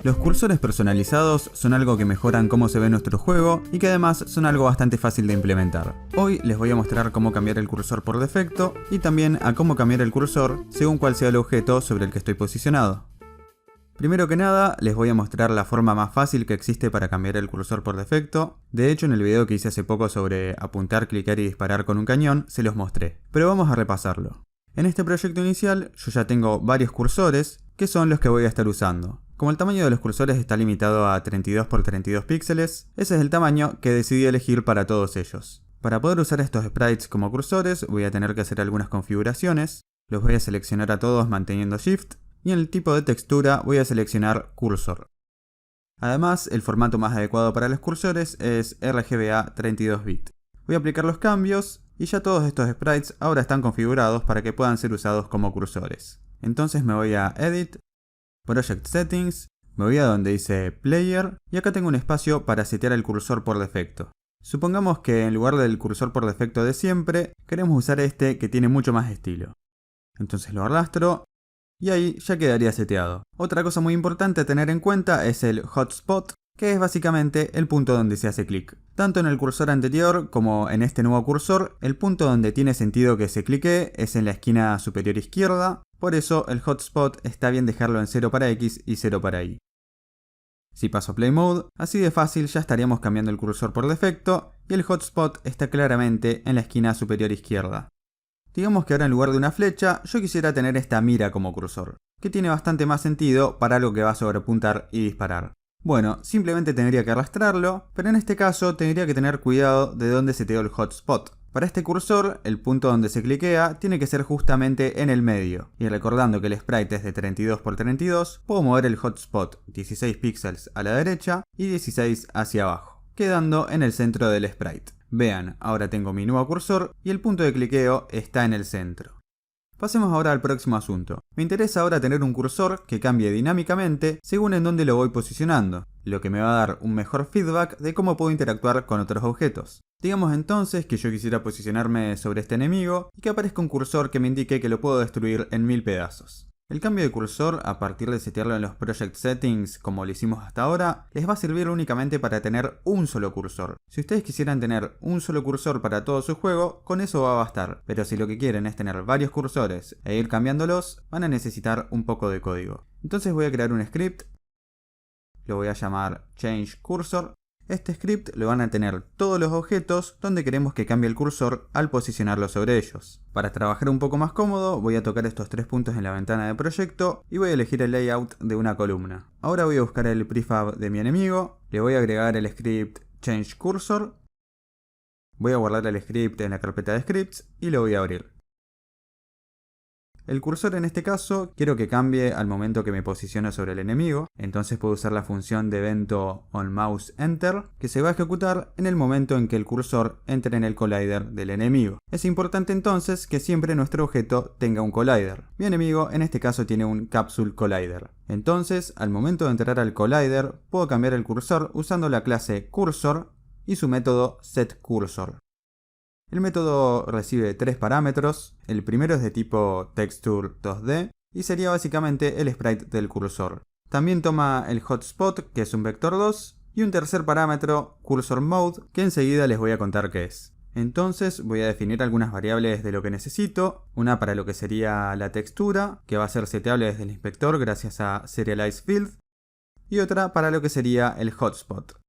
Los cursores personalizados son algo que mejoran cómo se ve nuestro juego y que además son algo bastante fácil de implementar. Hoy les voy a mostrar cómo cambiar el cursor por defecto y también a cómo cambiar el cursor según cuál sea el objeto sobre el que estoy posicionado. Primero que nada, les voy a mostrar la forma más fácil que existe para cambiar el cursor por defecto. De hecho, en el video que hice hace poco sobre apuntar, clicar y disparar con un cañón, se los mostré. Pero vamos a repasarlo. En este proyecto inicial, yo ya tengo varios cursores, que son los que voy a estar usando. Como el tamaño de los cursores está limitado a 32 x 32 píxeles, ese es el tamaño que decidí elegir para todos ellos. Para poder usar estos sprites como cursores, voy a tener que hacer algunas configuraciones. Los voy a seleccionar a todos manteniendo Shift. Y en el tipo de textura voy a seleccionar Cursor. Además, el formato más adecuado para los cursores es RGBA 32 bit. Voy a aplicar los cambios y ya todos estos sprites ahora están configurados para que puedan ser usados como cursores. Entonces me voy a Edit, Project Settings, me voy a donde dice Player y acá tengo un espacio para setear el cursor por defecto. Supongamos que en lugar del cursor por defecto de siempre, queremos usar este que tiene mucho más estilo. Entonces lo arrastro. Y ahí ya quedaría seteado. Otra cosa muy importante a tener en cuenta es el hotspot, que es básicamente el punto donde se hace clic. Tanto en el cursor anterior como en este nuevo cursor, el punto donde tiene sentido que se clique es en la esquina superior izquierda, por eso el hotspot está bien dejarlo en 0 para X y 0 para Y. Si paso a Play Mode, así de fácil ya estaríamos cambiando el cursor por defecto y el hotspot está claramente en la esquina superior izquierda. Digamos que ahora en lugar de una flecha, yo quisiera tener esta mira como cursor, que tiene bastante más sentido para algo que va sobre apuntar y disparar. Bueno, simplemente tendría que arrastrarlo, pero en este caso tendría que tener cuidado de dónde seteo el hotspot. Para este cursor, el punto donde se cliquea tiene que ser justamente en el medio, y recordando que el sprite es de 32 x 32, puedo mover el hotspot 16 píxeles a la derecha y 16 hacia abajo, quedando en el centro del sprite. Vean, ahora tengo mi nuevo cursor y el punto de cliqueo está en el centro. Pasemos ahora al próximo asunto. Me interesa ahora tener un cursor que cambie dinámicamente según en dónde lo voy posicionando, lo que me va a dar un mejor feedback de cómo puedo interactuar con otros objetos. Digamos entonces que yo quisiera posicionarme sobre este enemigo y que aparezca un cursor que me indique que lo puedo destruir en 1000 pedazos. El cambio de cursor, a partir de setearlo en los Project Settings como lo hicimos hasta ahora, les va a servir únicamente para tener un solo cursor. Si ustedes quisieran tener un solo cursor para todo su juego, con eso va a bastar. Pero si lo que quieren es tener varios cursores e ir cambiándolos, van a necesitar un poco de código. Entonces voy a crear un script, lo voy a llamar Change Cursor. Este script lo van a tener todos los objetos donde queremos que cambie el cursor al posicionarlo sobre ellos. Para trabajar un poco más cómodo, voy a tocar estos tres puntos en la ventana de proyecto y voy a elegir el layout de una columna. Ahora voy a buscar el prefab de mi enemigo, le voy a agregar el script Change Cursor, voy a guardar el script en la carpeta de scripts y lo voy a abrir. El cursor en este caso quiero que cambie al momento que me posiciono sobre el enemigo, entonces puedo usar la función de evento onMouseEnter que se va a ejecutar en el momento en que el cursor entre en el collider del enemigo. Es importante entonces que siempre nuestro objeto tenga un collider. Mi enemigo en este caso tiene un Capsule Collider. Entonces, al momento de entrar al collider, puedo cambiar el cursor usando la clase Cursor y su método setCursor. El método recibe tres parámetros, el primero es de tipo Texture 2D y sería básicamente el sprite del cursor. También toma el hotspot, que es un vector 2, y un tercer parámetro, Cursor Mode, que enseguida les voy a contar qué es. Entonces voy a definir algunas variables de lo que necesito, una para lo que sería la textura, que va a ser seteable desde el inspector gracias a SerializeField, y otra para lo que sería el hotspot.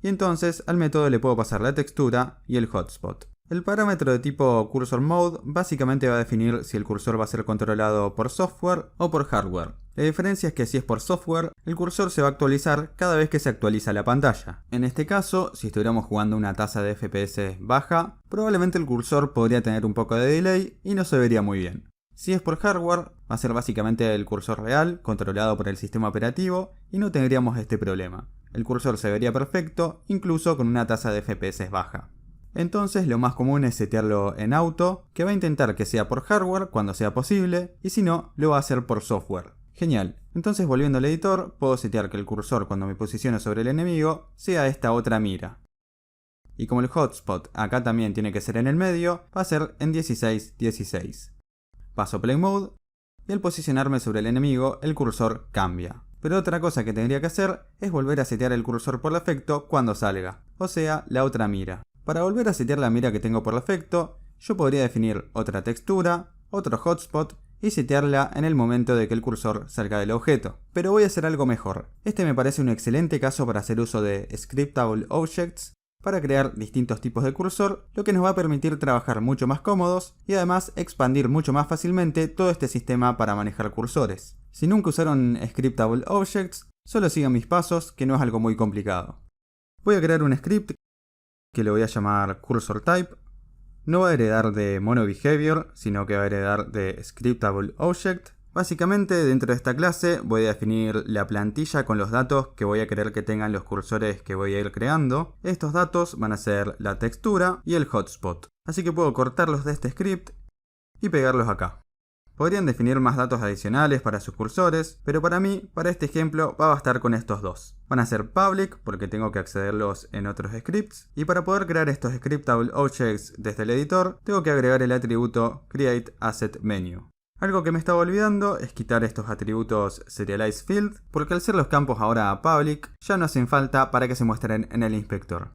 Y entonces al método le puedo pasar la textura y el hotspot. El parámetro de tipo Cursor Mode básicamente va a definir si el cursor va a ser controlado por software o por hardware. La diferencia es que si es por software, el cursor se va a actualizar cada vez que se actualiza la pantalla. En este caso, si estuviéramos jugando una tasa de FPS baja, probablemente el cursor podría tener un poco de delay y no se vería muy bien. Si es por hardware, va a ser básicamente el cursor real, controlado por el sistema operativo, y no tendríamos este problema. El cursor se vería perfecto, incluso con una tasa de FPS baja. Entonces lo más común es setearlo en auto, que va a intentar que sea por hardware cuando sea posible, y si no, lo va a hacer por software. Genial. Entonces volviendo al editor, puedo setear que el cursor cuando me posiciono sobre el enemigo sea esta otra mira. Y como el hotspot acá también tiene que ser en el medio, va a ser en 16:16. Paso Play Mode y al posicionarme sobre el enemigo el cursor cambia. Pero otra cosa que tendría que hacer es volver a setear el cursor por defecto cuando salga, o sea, la otra mira. Para volver a setear la mira que tengo por defecto, yo podría definir otra textura, otro hotspot y setearla en el momento de que el cursor salga del objeto. Pero voy a hacer algo mejor. Este me parece un excelente caso para hacer uso de Scriptable Objects para crear distintos tipos de cursor, lo que nos va a permitir trabajar mucho más cómodos y además expandir mucho más fácilmente todo este sistema para manejar cursores. Si nunca usaron Scriptable Objects, solo sigan mis pasos, que no es algo muy complicado. Voy a crear un script que le voy a llamar CursorType. No va a heredar de MonoBehavior, sino que va a heredar de Scriptable Object. Básicamente, dentro de esta clase voy a definir la plantilla con los datos que voy a querer que tengan los cursores que voy a ir creando. Estos datos van a ser la textura y el hotspot. Así que puedo cortarlos de este script y pegarlos acá. Podrían definir más datos adicionales para sus cursores, pero para mí, para este ejemplo, va a bastar con estos dos. Van a ser public, porque tengo que accederlos en otros scripts, y para poder crear estos Scriptable Objects desde el editor, tengo que agregar el atributo createAssetMenu. Algo que me estaba olvidando es quitar estos atributos serializeField, porque al ser los campos ahora public, ya no hacen falta para que se muestren en el inspector.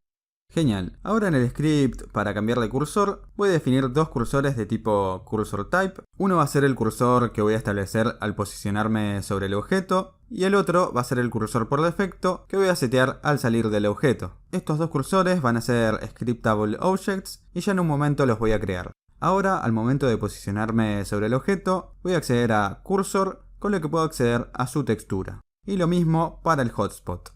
Genial. Ahora en el script para cambiar de cursor voy a definir dos cursores de tipo CursorType. Uno va a ser el cursor que voy a establecer al posicionarme sobre el objeto y el otro va a ser el cursor por defecto que voy a setear al salir del objeto. Estos dos cursores van a ser Scriptable Objects y ya en un momento los voy a crear. Ahora al momento de posicionarme sobre el objeto voy a acceder a Cursor, con lo que puedo acceder a su textura. Y lo mismo para el hotspot.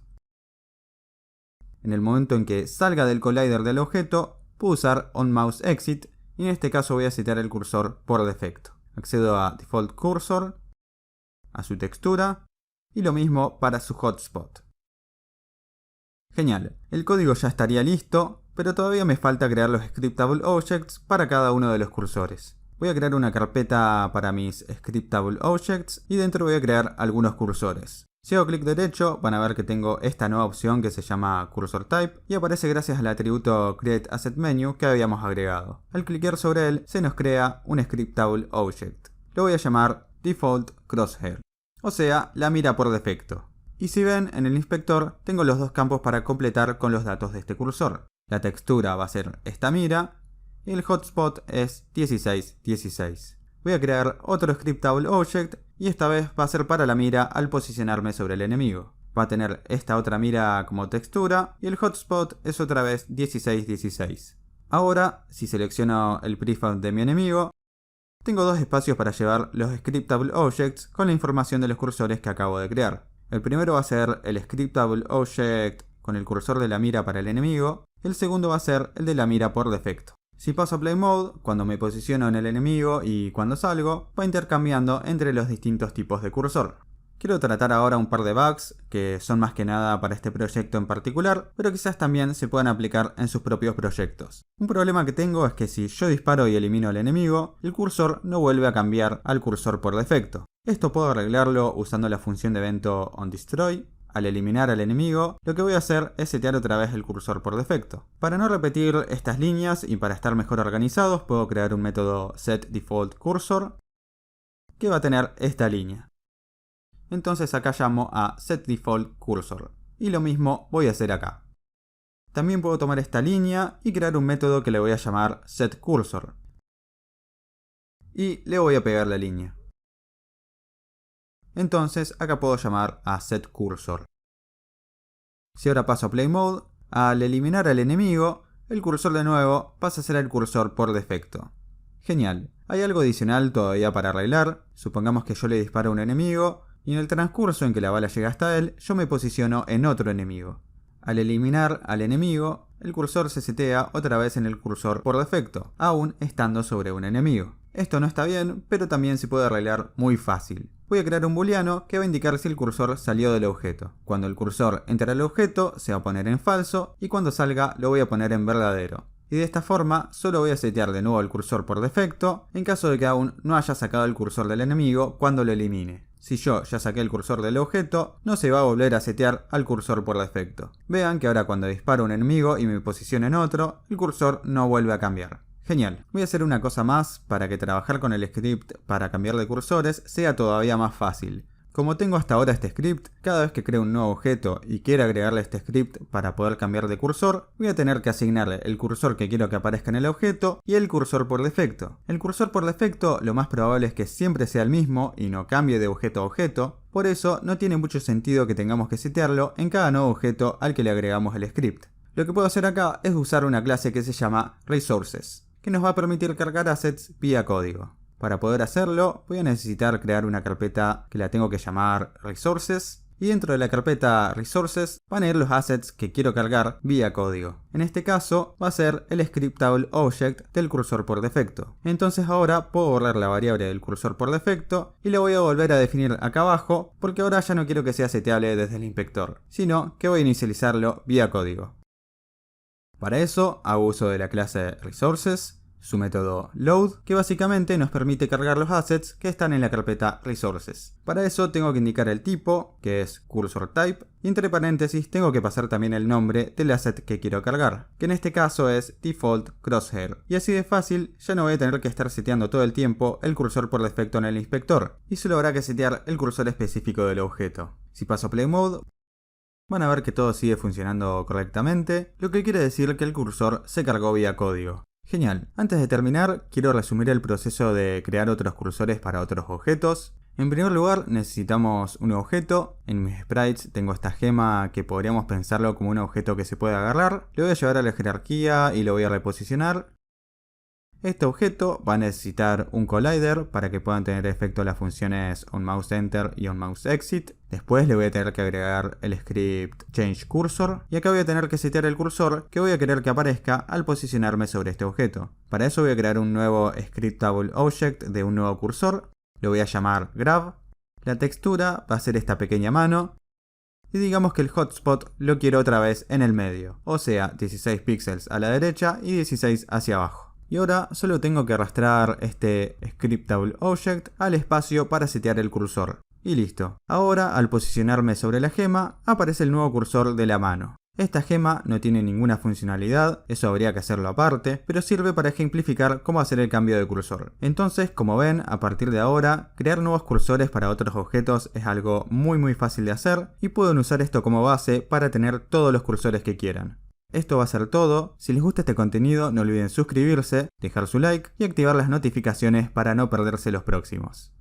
En el momento en que salga del collider del objeto, puedo usar onMouseExit y en este caso voy a setear el cursor por defecto. Accedo a Default Cursor, a su textura y lo mismo para su hotspot. Genial, el código ya estaría listo, pero todavía me falta crear los Scriptable Objects para cada uno de los cursores. Voy a crear una carpeta para mis Scriptable Objects y dentro voy a crear algunos cursores. Si hago clic derecho van a ver que tengo esta nueva opción que se llama CursorType y aparece gracias al atributo createAssetMenu que habíamos agregado. Al clicar sobre él se nos crea un Scriptable Object. Lo voy a llamar Default Crosshair, o sea, la mira por defecto. Y si ven en el inspector tengo los dos campos para completar con los datos de este cursor. La textura va a ser esta mira y el hotspot es 1616. Voy a crear otro Scriptable Object y esta vez va a ser para la mira al posicionarme sobre el enemigo. Va a tener esta otra mira como textura y el hotspot es otra vez 1616. Ahora, si selecciono el prefab de mi enemigo, tengo dos espacios para llevar los Scriptable Objects con la información de los cursores que acabo de crear. El primero va a ser el Scriptable Object con el cursor de la mira para el enemigo, y el segundo va a ser el de la mira por defecto. Si paso a Play Mode, cuando me posiciono en el enemigo y cuando salgo, va intercambiando entre los distintos tipos de cursor. Quiero tratar ahora un par de bugs, que son más que nada para este proyecto en particular, pero quizás también se puedan aplicar en sus propios proyectos. Un problema que tengo es que si yo disparo y elimino al enemigo, el cursor no vuelve a cambiar al cursor por defecto. Esto puedo arreglarlo usando la función de evento onDestroy. Al eliminar al enemigo, lo que voy a hacer es setear otra vez el cursor por defecto. Para no repetir estas líneas y para estar mejor organizados, puedo crear un método setDefaultCursor que va a tener esta línea. Entonces acá llamo a setDefaultCursor y lo mismo voy a hacer acá. También puedo tomar esta línea y crear un método que le voy a llamar setCursor y le voy a pegar la línea. Entonces acá puedo llamar a setCursor. Si ahora paso a Play Mode, al eliminar al enemigo, el cursor de nuevo pasa a ser el cursor por defecto. Genial. Hay algo adicional todavía para arreglar. Supongamos que yo le disparo a un enemigo y en el transcurso en que la bala llega hasta él, yo me posiciono en otro enemigo. Al eliminar al enemigo, el cursor se setea otra vez en el cursor por defecto, aún estando sobre un enemigo. Esto no está bien, pero también se puede arreglar muy fácil. Voy a crear un booleano que va a indicar si el cursor salió del objeto. Cuando el cursor entra al objeto, se va a poner en falso y cuando salga lo voy a poner en verdadero. Y de esta forma solo voy a setear de nuevo el cursor por defecto en caso de que aún no haya sacado el cursor del enemigo cuando lo elimine. Si yo ya saqué el cursor del objeto, no se va a volver a setear al cursor por defecto. Vean que ahora cuando disparo a un enemigo y me posiciono en otro, el cursor no vuelve a cambiar. Genial. Voy a hacer una cosa más para que trabajar con el script para cambiar de cursores sea todavía más fácil. Como tengo hasta ahora este script, cada vez que creo un nuevo objeto y quiero agregarle este script para poder cambiar de cursor, voy a tener que asignarle el cursor que quiero que aparezca en el objeto y el cursor por defecto. El cursor por defecto lo más probable es que siempre sea el mismo y no cambie de objeto a objeto, por eso no tiene mucho sentido que tengamos que setearlo en cada nuevo objeto al que le agregamos el script. Lo que puedo hacer acá es usar una clase que se llama Resources, que nos va a permitir cargar assets vía código. Para poder hacerlo, voy a necesitar crear una carpeta que la tengo que llamar Resources, y dentro de la carpeta Resources van a ir los assets que quiero cargar vía código. En este caso va a ser el scriptable object del cursor por defecto. Entonces ahora puedo borrar la variable del cursor por defecto y la voy a volver a definir acá abajo, porque ahora ya no quiero que sea seteable desde el inspector, sino que voy a inicializarlo vía código. Para eso hago uso de la clase Resources, su método load, que básicamente nos permite cargar los assets que están en la carpeta Resources. Para eso tengo que indicar el tipo, que es cursor type, y entre paréntesis tengo que pasar también el nombre del asset que quiero cargar, que en este caso es default crosshair. Y así de fácil ya no voy a tener que estar seteando todo el tiempo el cursor por defecto en el inspector, y solo habrá que setear el cursor específico del objeto. Si paso a play mode, van a ver que todo sigue funcionando correctamente, lo que quiere decir que el cursor se cargó vía código. Genial. Antes de terminar, quiero resumir el proceso de crear otros cursores para otros objetos. En primer lugar, necesitamos un objeto. En mis sprites tengo esta gema que podríamos pensarlo como un objeto que se puede agarrar. Lo voy a llevar a la jerarquía y lo voy a reposicionar. Este objeto va a necesitar un collider para que puedan tener efecto las funciones onMouseEnter y onMouseExit. Después le voy a tener que agregar el script changeCursor y acá voy a tener que setear el cursor que voy a querer que aparezca al posicionarme sobre este objeto. Para eso voy a crear un nuevo scriptable object de un nuevo cursor. Lo voy a llamar grab. La textura va a ser esta pequeña mano. Y digamos que el hotspot lo quiero otra vez en el medio, o sea 16 píxeles a la derecha y 16 hacia abajo. Y ahora solo tengo que arrastrar este scriptable object al espacio para setear el cursor. Y listo. Ahora, al posicionarme sobre la gema, aparece el nuevo cursor de la mano. Esta gema no tiene ninguna funcionalidad, eso habría que hacerlo aparte, pero sirve para ejemplificar cómo hacer el cambio de cursor. Entonces, como ven, a partir de ahora, crear nuevos cursores para otros objetos es algo muy fácil de hacer, y pueden usar esto como base para tener todos los cursores que quieran. Esto va a ser todo. Si les gusta este contenido no olviden suscribirse, dejar su like y activar las notificaciones para no perderse los próximos.